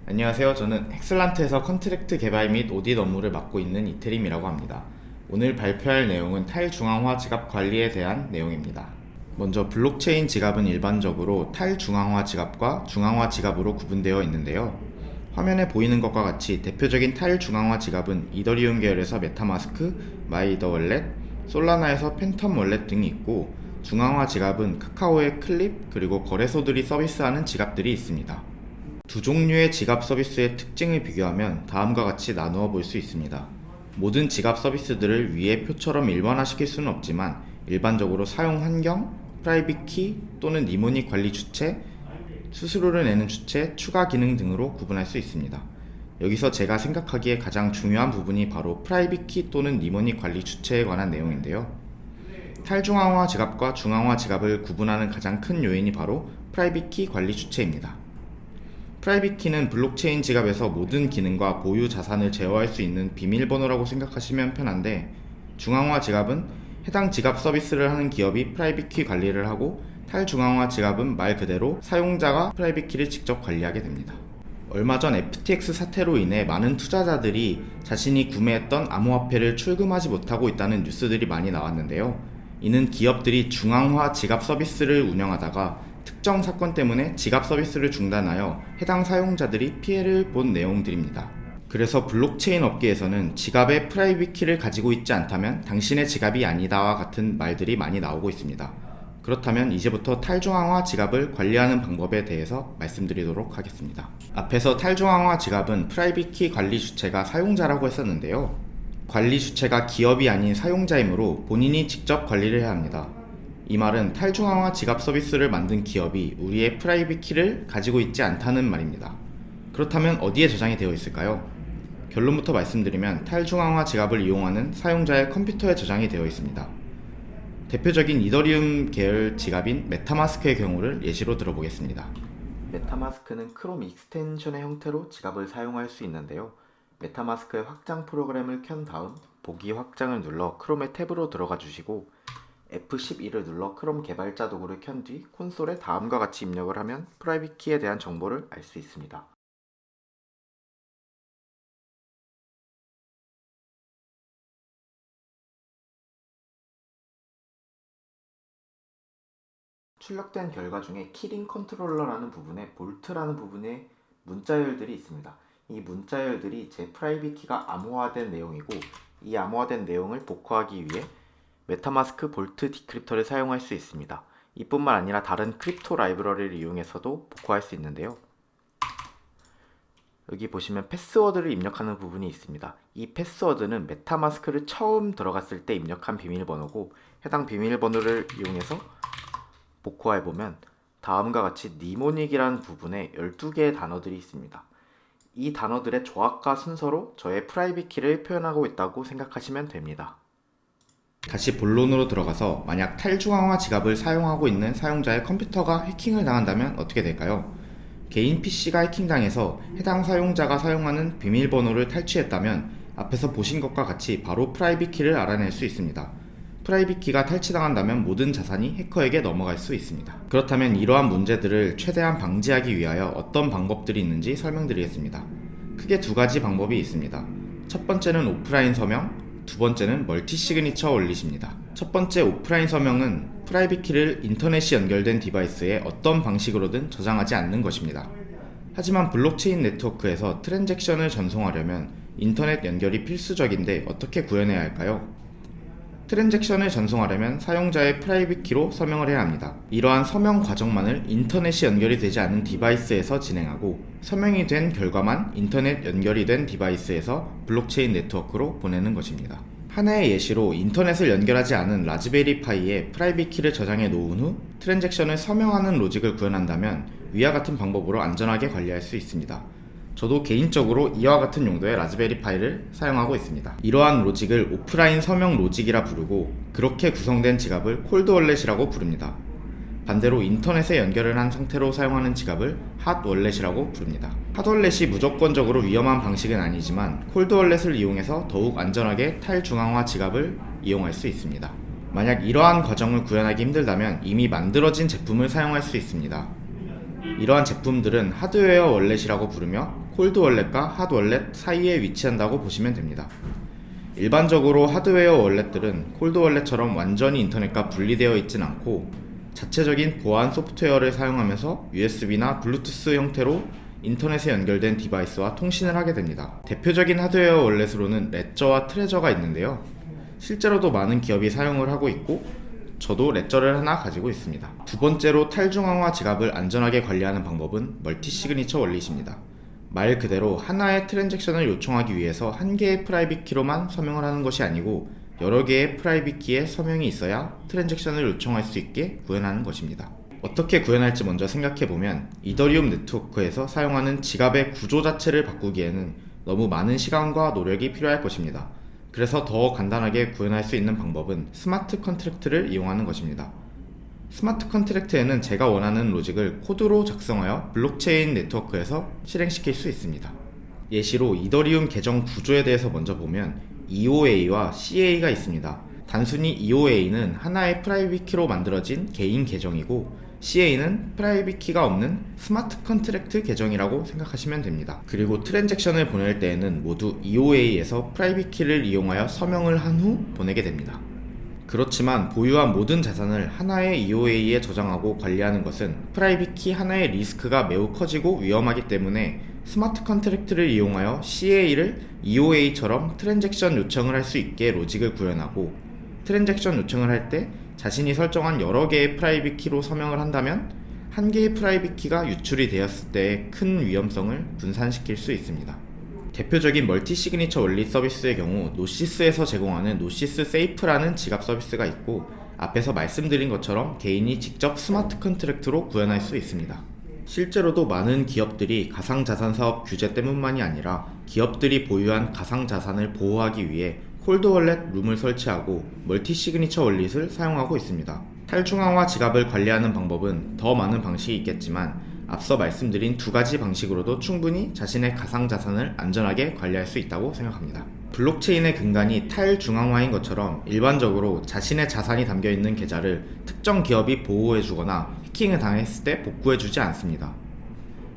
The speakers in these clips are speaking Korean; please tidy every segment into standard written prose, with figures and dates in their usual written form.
안녕하세요. 저는 엑슬란트에서 컨트랙트 개발 및 오딧 업무를 맡고 있는 이태림이라고 합니다. 오늘 발표할 내용은 탈중앙화 지갑 관리에 대한 내용입니다. 먼저 블록체인 지갑은 일반적으로 탈중앙화 지갑과 중앙화 지갑으로 구분되어 있는데요. 화면에 보이는 것과 같이 대표적인 탈중앙화 지갑은 이더리움 계열에서 메타마스크, 마이더월렛, 솔라나에서 팬텀 월렛 등이 있고, 중앙화 지갑은 카카오의 클립 그리고 거래소들이 서비스하는 지갑들이 있습니다. 두 종류의 지갑 서비스의 특징을 비교하면 다음과 같이 나누어 볼 수 있습니다. 모든 지갑 서비스들을 위의 표처럼 일반화시킬 수는 없지만 일반적으로 사용 환경, 프라이빗 키 또는 니모닉 관리 주체, 수수료를 내는 주체, 추가 기능 등으로 구분할 수 있습니다. 여기서 제가 생각하기에 가장 중요한 부분이 바로 프라이빗 키 또는 니모닉 관리 주체에 관한 내용인데요. 탈중앙화 지갑과 중앙화 지갑을 구분하는 가장 큰 요인이 바로 프라이빗 키 관리 주체입니다. 프라이빗 키는 블록체인 지갑에서 모든 기능과 보유 자산을 제어할 수 있는 비밀번호라고 생각하시면 편한데, 중앙화 지갑은 해당 지갑 서비스를 하는 기업이 프라이빗 키 관리를 하고, 탈중앙화 지갑은 말 그대로 사용자가 프라이빗 키를 직접 관리하게 됩니다. 얼마 전 FTX 사태로 인해 많은 투자자들이 자신이 구매했던 암호화폐를 출금하지 못하고 있다는 뉴스들이 많이 나왔는데요. 이는 기업들이 중앙화 지갑 서비스를 운영하다가 특정 사건 때문에 지갑 서비스를 중단하여 해당 사용자들이 피해를 본 내용들입니다. 그래서 블록체인 업계에서는 지갑에 프라이빗 키를 가지고 있지 않다면 당신의 지갑이 아니다와 같은 말들이 많이 나오고 있습니다. 그렇다면 이제부터 탈중앙화 지갑을 관리하는 방법에 대해서 말씀드리도록 하겠습니다. 앞에서 탈중앙화 지갑은 프라이빗 키 관리 주체가 사용자라고 했었는데요. 관리 주체가 기업이 아닌 사용자이므로 본인이 직접 관리를 해야 합니다. 이 말은 탈중앙화 지갑 서비스를 만든 기업이 우리의 프라이빗 키를 가지고 있지 않다는 말입니다. 그렇다면 어디에 저장이 되어 있을까요? 결론부터 말씀드리면 탈중앙화 지갑을 이용하는 사용자의 컴퓨터에 저장이 되어 있습니다. 대표적인 이더리움 계열 지갑인 메타마스크의 경우를 예시로 들어보겠습니다. 메타마스크는 크롬 익스텐션의 형태로 지갑을 사용할 수 있는데요. 메타마스크의 확장 프로그램을 켠 다음 보기 확장을 눌러 크롬의 탭으로 들어가 주시고, F11을 눌러 크롬 개발자 도구를 켠 뒤 콘솔에 다음과 같이 입력을 하면 프라이빗 키에 대한 정보를 알 수 있습니다. 출력된 결과 중에 키링 컨트롤러라는 부분에 볼트라는 부분에 문자열들이 있습니다. 이 문자열들이 제 프라이빗 키가 암호화된 내용이고, 이 암호화된 내용을 복구하기 위해 메타마스크 볼트 디크립터를 사용할 수 있습니다. 이뿐만 아니라 다른 크립토 라이브러리를 이용해서도 복구할 수 있는데요. 여기 보시면 패스워드를 입력하는 부분이 있습니다. 이 패스워드는 메타마스크를 처음 들어갔을 때 입력한 비밀번호고, 해당 비밀번호를 이용해서 복구해보면 다음과 같이 니모닉이라는 부분에 12개의 단어들이 있습니다. 이 단어들의 조합과 순서로 저의 프라이빗 키를 표현하고 있다고 생각하시면 됩니다. 다시 본론으로 들어가서 만약 탈중앙화 지갑을 사용하고 있는 사용자의 컴퓨터가 해킹을 당한다면 어떻게 될까요? 개인 PC가 해킹당해서 해당 사용자가 사용하는 비밀번호를 탈취했다면 앞에서 보신 것과 같이 바로 프라이빗 키를 알아낼 수 있습니다. 프라이빗 키가 탈취당한다면 모든 자산이 해커에게 넘어갈 수 있습니다. 그렇다면 이러한 문제들을 최대한 방지하기 위하여 어떤 방법들이 있는지 설명드리겠습니다. 크게 두 가지 방법이 있습니다. 첫 번째는 오프라인 서명, 두 번째는 멀티 시그니처 월릿입니다. 첫 번째 오프라인 서명은 프라이빗 키를 인터넷이 연결된 디바이스에 어떤 방식으로든 저장하지 않는 것입니다. 하지만 블록체인 네트워크에서 트랜잭션을 전송하려면 인터넷 연결이 필수적인데 어떻게 구현해야 할까요? 트랜잭션을 전송하려면 사용자의 프라이빗 키로 서명을 해야 합니다. 이러한 서명 과정만을 인터넷이 연결이 되지 않은 디바이스에서 진행하고, 서명이 된 결과만 인터넷 연결이 된 디바이스에서 블록체인 네트워크로 보내는 것입니다. 하나의 예시로 인터넷을 연결하지 않은 라즈베리 파이에 프라이빗 키를 저장해 놓은 후 트랜잭션을 서명하는 로직을 구현한다면 위와 같은 방법으로 안전하게 관리할 수 있습니다. 저도 개인적으로 이와 같은 용도의 라즈베리 파이를 사용하고 있습니다. 이러한 로직을 오프라인 서명 로직이라 부르고, 그렇게 구성된 지갑을 콜드 월렛이라고 부릅니다. 반대로 인터넷에 연결을 한 상태로 사용하는 지갑을 핫 월렛이라고 부릅니다. 핫 월렛이 무조건적으로 위험한 방식은 아니지만 콜드 월렛을 이용해서 더욱 안전하게 탈중앙화 지갑을 이용할 수 있습니다. 만약 이러한 과정을 구현하기 힘들다면 이미 만들어진 제품을 사용할 수 있습니다. 이러한 제품들은 하드웨어 월렛이라고 부르며 콜드 월렛과 핫 월렛 사이에 위치한다고 보시면 됩니다. 일반적으로 하드웨어 월렛들은 콜드 월렛처럼 완전히 인터넷과 분리되어 있진 않고 자체적인 보안 소프트웨어를 사용하면서 USB나 블루투스 형태로 인터넷에 연결된 디바이스와 통신을 하게 됩니다. 대표적인 하드웨어 월렛으로는 레저와 트레저가 있는데요. 실제로도 많은 기업이 사용을 하고 있고 저도 레저를 하나 가지고 있습니다. 두 번째로 탈중앙화 지갑을 안전하게 관리하는 방법은 멀티 시그니처 월렛입니다. 말 그대로 하나의 트랜잭션을 요청하기 위해서 한 개의 프라이빗 키로만 서명을 하는 것이 아니고 여러 개의 프라이빗 키에 서명이 있어야 트랜잭션을 요청할 수 있게 구현하는 것입니다. 어떻게 구현할지 먼저 생각해보면 이더리움 네트워크에서 사용하는 지갑의 구조 자체를 바꾸기에는 너무 많은 시간과 노력이 필요할 것입니다. 그래서 더 간단하게 구현할 수 있는 방법은 스마트 컨트랙트를 이용하는 것입니다. 스마트 컨트랙트에는 제가 원하는 로직을 코드로 작성하여 블록체인 네트워크에서 실행시킬 수 있습니다. 예시로 이더리움 계정 구조에 대해서 먼저 보면 EOA와 CA가 있습니다. 단순히 EOA는 하나의 프라이빗 키로 만들어진 개인 계정이고 CA는 프라이빗 키가 없는 스마트 컨트랙트 계정이라고 생각하시면 됩니다. 그리고 트랜잭션을 보낼 때에는 모두 EOA에서 프라이빗 키를 이용하여 서명을 한 후 보내게 됩니다. 그렇지만 보유한 모든 자산을 하나의 EOA에 저장하고 관리하는 것은 프라이빗 키 하나의 리스크가 매우 커지고 위험하기 때문에 스마트 컨트랙트를 이용하여 CA를 EOA처럼 트랜잭션 요청을 할 수 있게 로직을 구현하고 트랜잭션 요청을 할 때 자신이 설정한 여러 개의 프라이빗 키로 서명을 한다면 한 개의 프라이빗 키가 유출이 되었을 때의 큰 위험성을 분산시킬 수 있습니다. 대표적인 멀티 시그니처 원리 서비스의 경우 노시스에서 제공하는 노시스 세이프라는 지갑 서비스가 있고 앞에서 말씀드린 것처럼 개인이 직접 스마트 컨트랙트로 구현할 수 있습니다. 실제로도 많은 기업들이 가상자산 사업 규제 때문만이 아니라 기업들이 보유한 가상자산을 보호하기 위해 콜드 월렛 룸을 설치하고 멀티 시그니처 월렛을 사용하고 있습니다. 탈중앙화 지갑을 관리하는 방법은 더 많은 방식이 있겠지만 앞서 말씀드린 두 가지 방식으로도 충분히 자신의 가상자산을 안전하게 관리할 수 있다고 생각합니다. 블록체인의 근간이 탈중앙화인 것처럼 일반적으로 자신의 자산이 담겨있는 계좌를 특정 기업이 보호해주거나 해킹을 당했을 때 복구해주지 않습니다.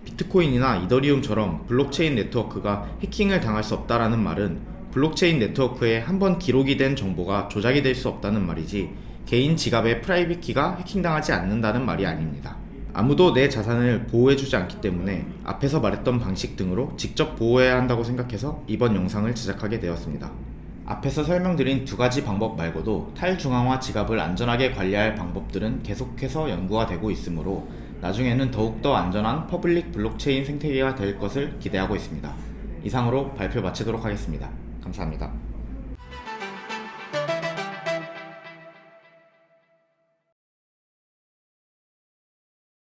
비트코인이나 이더리움처럼 블록체인 네트워크가 해킹을 당할 수 없다라는 말은 블록체인 네트워크에 한번 기록이 된 정보가 조작이 될 수 없다는 말이지 개인 지갑의 프라이빗 키가 해킹당하지 않는다는 말이 아닙니다. 아무도 내 자산을 보호해주지 않기 때문에 앞에서 말했던 방식 등으로 직접 보호해야 한다고 생각해서 이번 영상을 제작하게 되었습니다. 앞에서 설명드린 두 가지 방법 말고도 탈중앙화 지갑을 안전하게 관리할 방법들은 계속해서 연구가 되고 있으므로 나중에는 더욱더 안전한 퍼블릭 블록체인 생태계가 될 것을 기대하고 있습니다. 이상으로 발표 마치도록 하겠습니다. 감사합니다.